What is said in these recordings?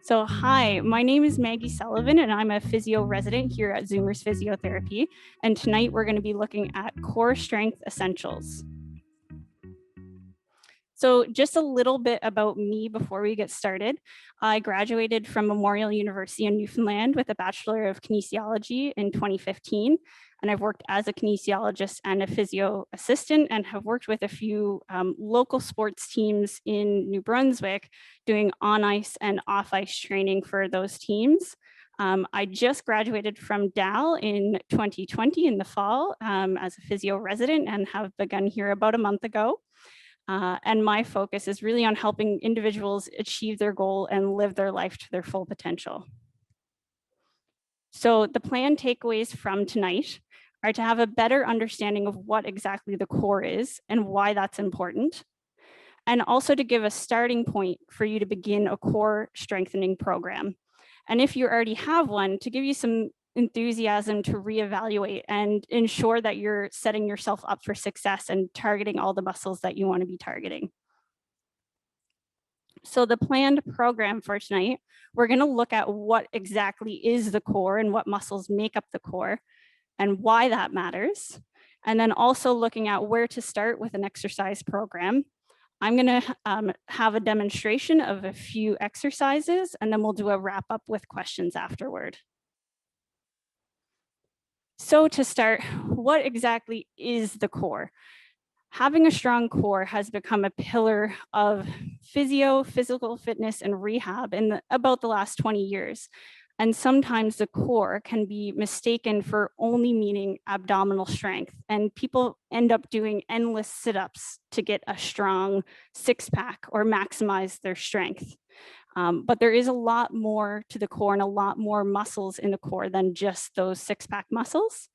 So, hi, my name is Maggie Sullivan, and I'm a physio resident here at Zoomers Physiotherapy. And tonight we're going to be looking at core strength essentials. So, just a little bit about me before we get started. I graduated from Memorial University in Newfoundland with a Bachelor of Kinesiology in 2015. And I've worked as a kinesiologist and a physio assistant and have worked with a few local sports teams in New Brunswick doing on ice and off ice training for those teams. I just graduated from DAL in 2020 in the fall as a physio resident and have begun here about a month ago. And my focus is really on helping individuals achieve their goal and live their life to their full potential. So the planned takeaways from tonight are to have a better understanding of what exactly the core is and why that's important, and also to give a starting point for you to begin a core strengthening program. And if you already have one, to give you some enthusiasm to reevaluate and ensure that you're setting yourself up for success and targeting all the muscles that you want to be targeting. So the planned program for tonight, we're going to look at what exactly is the core and what muscles make up the core and why that matters. And then also looking at where to start with an exercise program. I'm going to have a demonstration of a few exercises, and then we'll do a wrap up with questions afterward. So to start, what exactly is the core? Having a strong core has become a pillar of physical fitness and rehab in about the last 20 years. And sometimes the core can be mistaken for only meaning abdominal strength. And people end up doing endless sit-ups to get a strong six-pack or maximize their strength. But there is a lot more to the core and a lot more muscles in the core than just those six-pack muscles.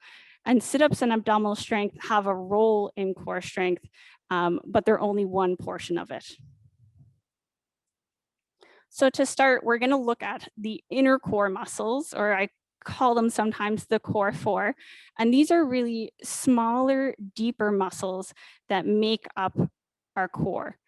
And sit-ups and abdominal strength have a role in core strength, but they're only one portion of it. So to start, we're going to look at the inner core muscles, or I call them sometimes the core four. And these are really smaller, deeper muscles that make up our core.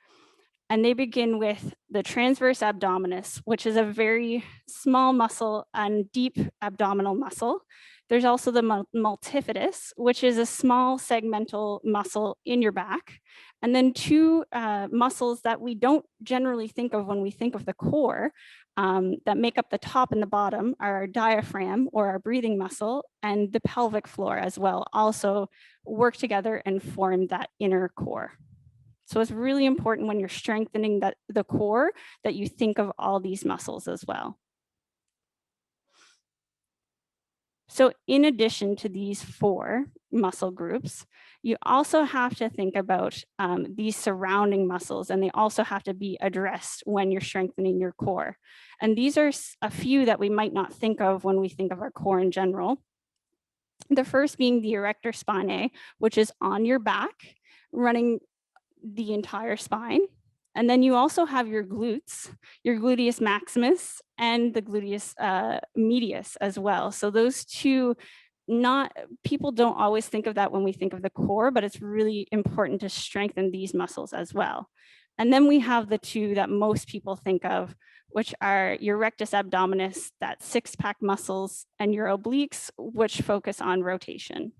And they begin with the transverse abdominis, which is a very small muscle and deep abdominal muscle. There's also the multifidus, which is a small segmental muscle in your back. And then two muscles that we don't generally think of when we think of the core that make up the top and the bottom are our diaphragm, or our breathing muscle, and the pelvic floor as well, also work together and form that inner core. So it's really important when you're strengthening the core that you think of all these muscles as well. So in addition to these four muscle groups, you also have to think about these surrounding muscles, and they also have to be addressed when you're strengthening your core. And these are a few that we might not think of when we think of our core in general. The first being the erector spinae, which is on your back, running the entire spine. And then you also have your glutes, your gluteus maximus and the gluteus medius as well. So those two, people don't always think of that when we think of the core, but it's really important to strengthen these muscles as well. And then we have the two that most people think of, which are your rectus abdominis, that six-pack muscles, and your obliques, which focus on rotation.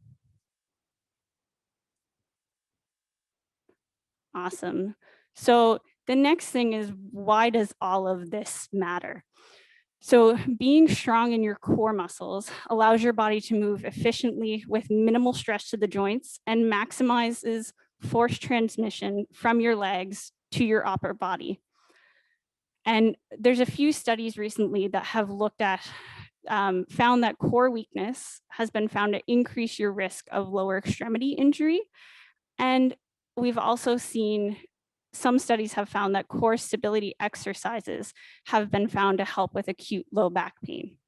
Awesome. So the next thing is, why does all of this matter? So being strong in your core muscles allows your body to move efficiently with minimal stress to the joints and maximizes force transmission from your legs to your upper body. And there's a few studies recently that have looked at, found that core weakness has been found to increase your risk of lower extremity injury. And we've also seen some studies have found that core stability exercises have been found to help with acute low back pain.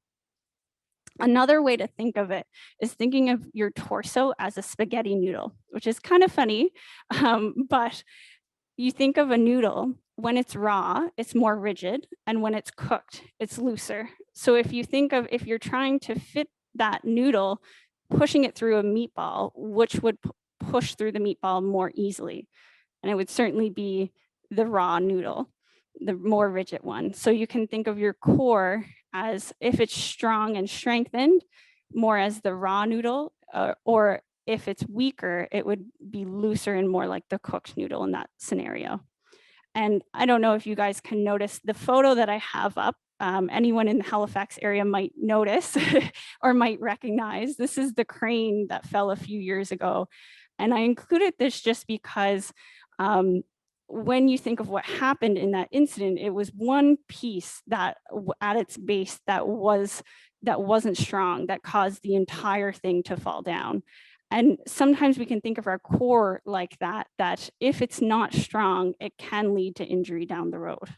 Another way to think of it is thinking of your torso as a spaghetti noodle, which is kind of funny, but you think of a noodle, when it's raw, it's more rigid, and when it's cooked, it's looser. So if you're trying to fit that noodle, pushing it through a meatball, which would push through the meatball more easily? And it would certainly be the raw noodle. the more rigid one. So you can think of your core as, if it's strong and strengthened, more as the raw noodle, or if it's weaker, it would be looser and more like the cooked noodle in that scenario. And I don't know if you guys can notice the photo that I have up. Anyone in the Halifax area might notice or might recognize. This is the crane that fell a few years ago. And I included this just because when you think of what happened in that incident, it was one piece that at its base that wasn't strong, that caused the entire thing to fall down. And sometimes we can think of our core like that, that if it's not strong, it can lead to injury down the road.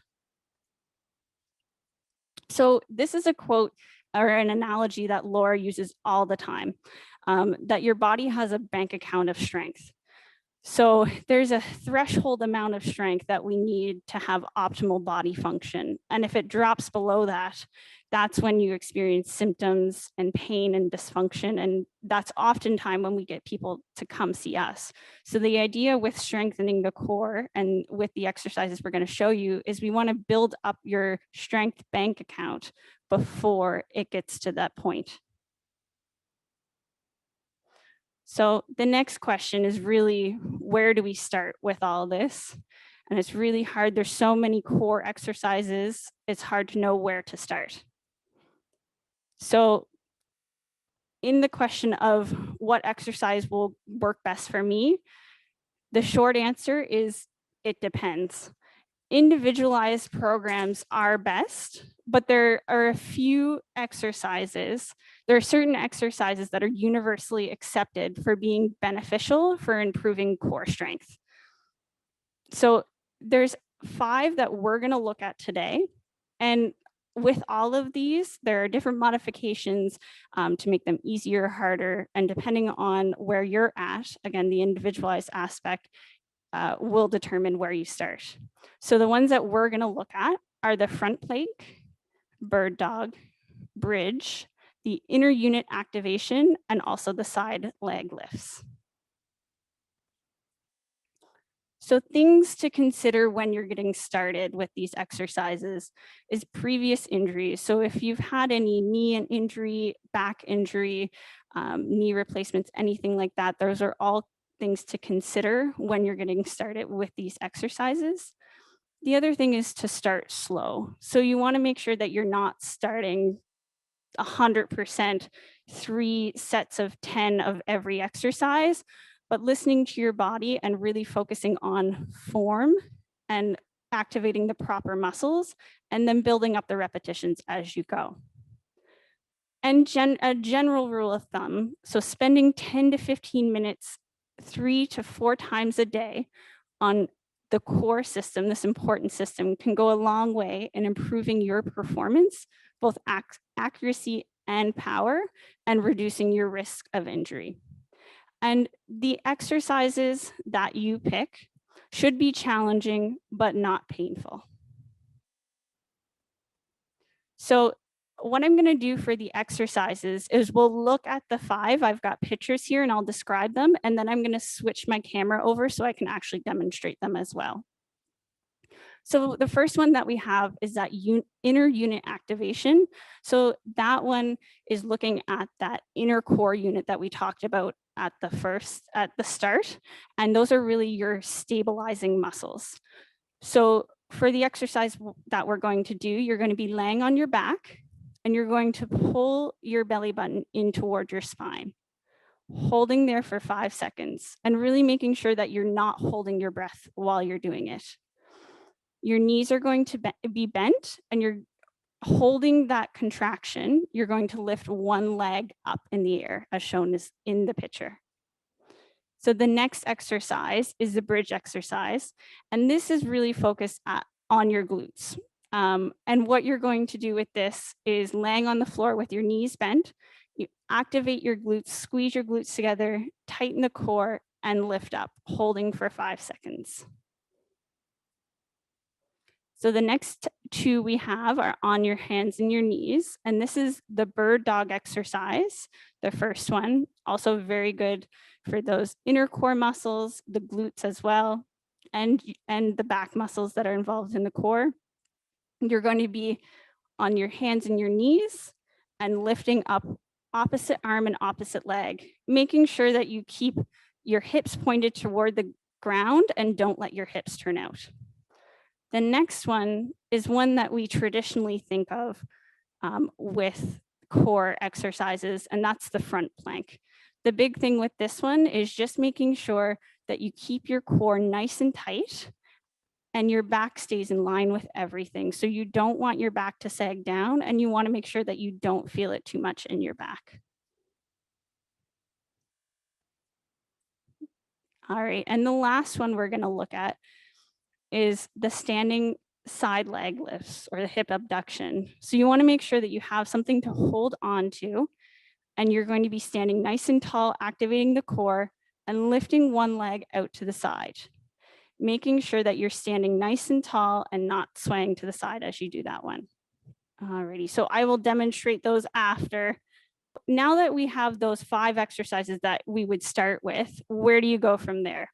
So this is a quote or an analogy that Laura uses all the time, that your body has a bank account of strength. So there's a threshold amount of strength that we need to have optimal body function. And if it drops below that, that's when you experience symptoms and pain and dysfunction. And that's oftentimes when we get people to come see us. So the idea with strengthening the core and with the exercises we're going to show you is we want to build up your strength bank account before it gets to that point. So the next question is really, where do we start with all this? And it's really hard. There's so many core exercises. It's hard to know where to start. So in the question of what exercise will work best for me, the short answer is it depends. Individualized programs are best, but there are a few exercises. There are certain exercises that are universally accepted for being beneficial for improving core strength. So there's 5 that we're going to look at today. And with all of these, there are different modifications to make them easier, harder, and depending on where you're at, again, the individualized aspect will determine where you start. So the ones that we're going to look at are the front plank, bird dog, bridge, the inner unit activation, and also the side leg lifts. So things to consider when you're getting started with these exercises is previous injuries. So if you've had any knee injury, back injury, knee replacements, anything like that, those are all things to consider when you're getting started with these exercises. The other thing is to start slow. So you want to make sure that you're not starting 100%, 3 sets of 10 of every exercise, but listening to your body and really focusing on form and activating the proper muscles, and then building up the repetitions as you go. And a general rule of thumb, so spending 10 to 15 minutes 3 to 4 times a day on the core system, this important system, can go a long way in improving your performance, both accuracy and power, and reducing your risk of injury. And the exercises that you pick should be challenging, but not painful. So what I'm going to do for the exercises is we'll look at the 5. I've got pictures here and I'll describe them. And then I'm going to switch my camera over so I can actually demonstrate them as well. So the first one that we have is that inner unit activation. So that one is looking at that inner core unit that we talked about at the start. And those are really your stabilizing muscles. So for the exercise that we're going to do, you're going to be laying on your back and you're going to pull your belly button in toward your spine, holding there for 5 seconds and really making sure that you're not holding your breath while you're doing it. Your knees are going to be bent and you're holding that contraction. You're going to lift one leg up in the air as shown in the picture. So the next exercise is the bridge exercise. And this is really focused on your glutes. And what you're going to do with this is laying on the floor with your knees bent. You activate your glutes, squeeze your glutes together, tighten the core, and lift up, holding for 5 seconds. So the next 2 we have are on your hands and your knees. And this is the bird dog exercise, the first one, also very good for those inner core muscles, the glutes as well, and the back muscles that are involved in the core. You're going to be on your hands and your knees and lifting up opposite arm and opposite leg, making sure that you keep your hips pointed toward the ground and don't let your hips turn out. The next one is one that we traditionally think of with core exercises, and that's the front plank. The big thing with this one is just making sure that you keep your core nice and tight and your back stays in line with everything. So you don't want your back to sag down, and you want to make sure that you don't feel it too much in your back. All right, and the last one we're going to look at is the standing side leg lifts or the hip abduction. So you want to make sure that you have something to hold on to, and you're going to be standing nice and tall, activating the core and lifting one leg out to the side, making sure that you're standing nice and tall and not swaying to the side as you do that one. Alrighty, so I will demonstrate those after. Now that we have those 5 exercises that we would start with, where do you go from there?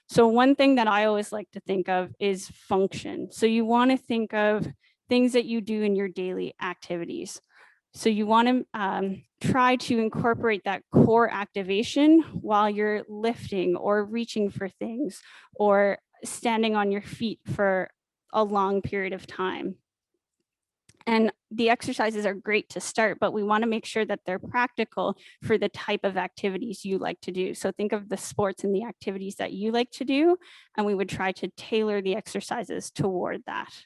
So one thing that I always like to think of is function. So you want to think of things that you do in your daily activities. So you want to try to incorporate that core activation while you're lifting or reaching for things or standing on your feet for a long period of time. And the exercises are great to start, but we want to make sure that they're practical for the type of activities you like to do. So think of the sports and the activities that you like to do, and we would try to tailor the exercises toward that.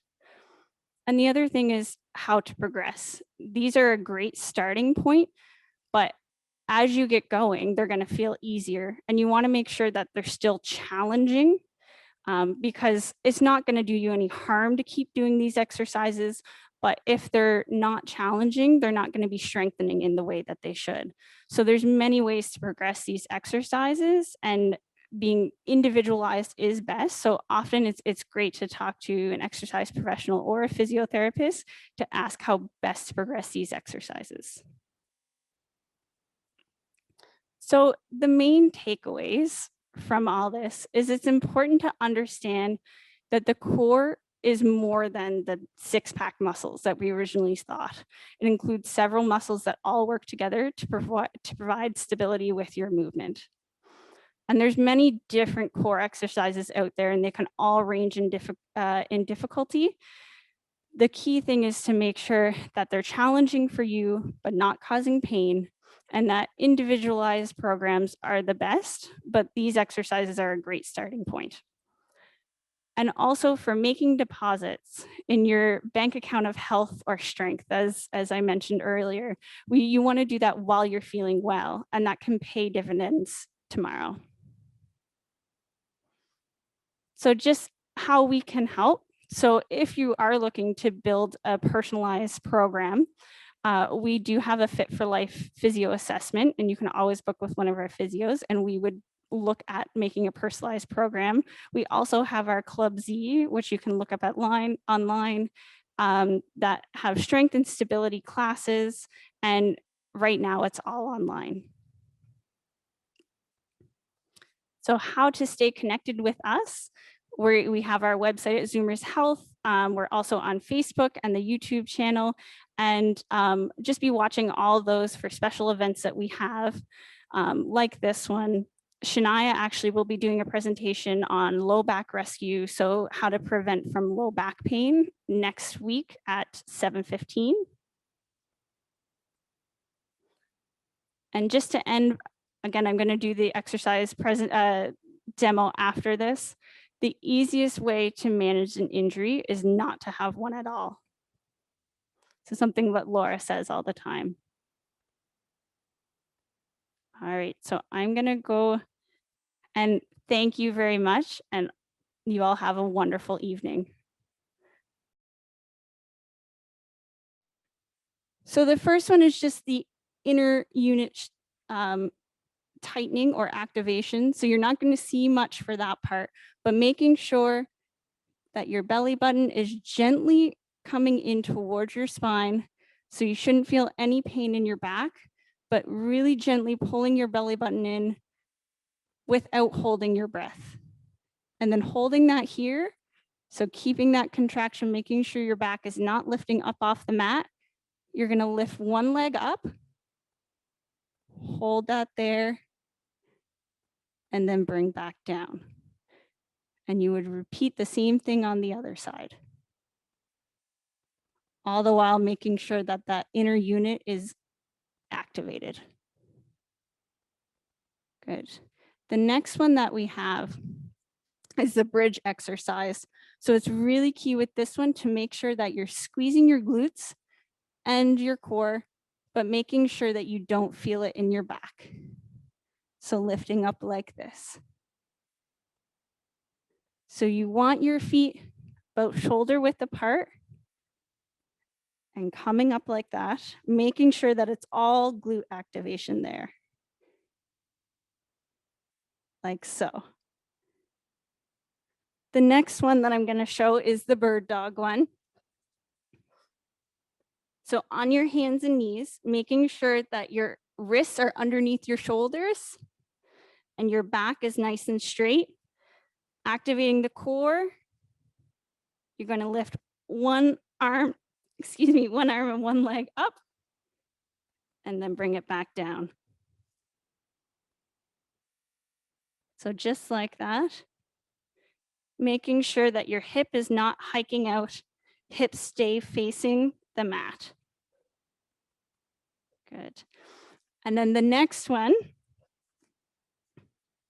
And the other thing is how to progress. These are a great starting point, but as you get going, they're going to feel easier. And you want to make sure that they're still challenging because it's not going to do you any harm to keep doing these exercises. But if they're not challenging, they're not going to be strengthening in the way that they should. So there's many ways to progress these exercises, and being individualized is best. So often it's great to talk to an exercise professional or a physiotherapist to ask how best to progress these exercises. So the main takeaways from all this is it's important to understand that the core is more than the 6-pack muscles that we originally thought. It includes several muscles that all work together to provide stability with your movement. And there's many different core exercises out there, and they can all range in difficulty. The key thing is to make sure that they're challenging for you, but not causing pain, and that individualized programs are the best, but these exercises are a great starting point. And also for making deposits in your bank account of health or strength, as I mentioned earlier, you want to do that while you're feeling well, and that can pay dividends tomorrow. So just how we can help. So if you are looking to build a personalized program, we do have a Fit for Life physio assessment, and you can always book with one of our physios, and we would look at making a personalized program. We also have our Club Z, which you can look up online, that have strength and stability classes, and right now it's all online. So how to stay connected with us? We have our website at Zoomers Health. We're also on Facebook and the YouTube channel, and just be watching all those for special events that we have, like this one. Shania actually will be doing a presentation on low back rescue, so how to prevent from low back pain, next week at 7:15. And just to end, again, I'm going to do the exercise demo after this. The easiest way to manage an injury is not to have one at all. So something that Laura says all the time. All right, so I'm going to go, and thank you very much, and you all have a wonderful evening. So the first one is just the inner unit tightening or activation. So you're not going to see much for that part, but making sure that your belly button is gently coming in towards your spine. So you shouldn't feel any pain in your back, but really gently pulling your belly button in without holding your breath. And then holding that here So keeping that contraction, making sure your back is not lifting up off the mat. You're gonna lift one leg up, hold that there, and then bring back down. And you would repeat the same thing on the other side. All the while making sure that that inner unit is activated. Good. The next one that we have is the bridge exercise. So it's really key with this one to make sure that you're squeezing your glutes and your core, but making sure that you don't feel it in your back. So lifting up like this. So you want your feet about shoulder width apart and coming up like that, making sure that it's all glute activation there. Like so. The next one that I'm going to show is the bird dog one. So on your hands and knees, making sure that your wrists are underneath your shoulders and your back is nice and straight. Activating the core. You're going to lift one arm and one leg up and then bring it back down. So just like that, making sure that your hip is not hiking out, hips stay facing the mat. Good. And then the next one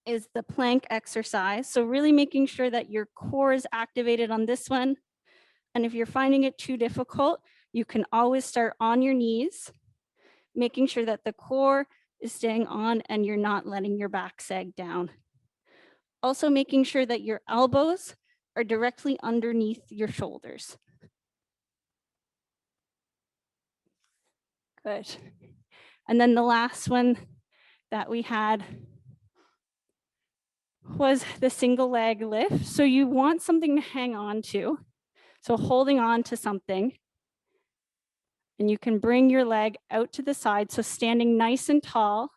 is the plank exercise. So really making sure that your core is activated on this one. And if you're finding it too difficult, you can always start on your knees, making sure that the core is staying on and you're not letting your back sag down. Also making sure that your elbows are directly underneath your shoulders. Good. And then the last one that we had was the single leg lift. So you want something to hang on to. So holding on to something. And you can bring your leg out to the side. So standing nice and tall,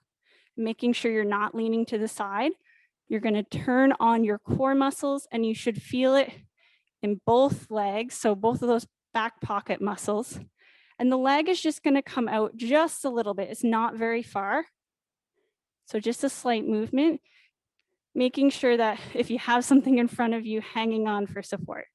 making sure you're not leaning to the side. You're going to turn on your core muscles and you should feel it in both legs. So both of those back pocket muscles. And the leg is just going to come out just a little bit. It's not very far. So just a slight movement, making sure that if you have something in front of you, hanging on for support.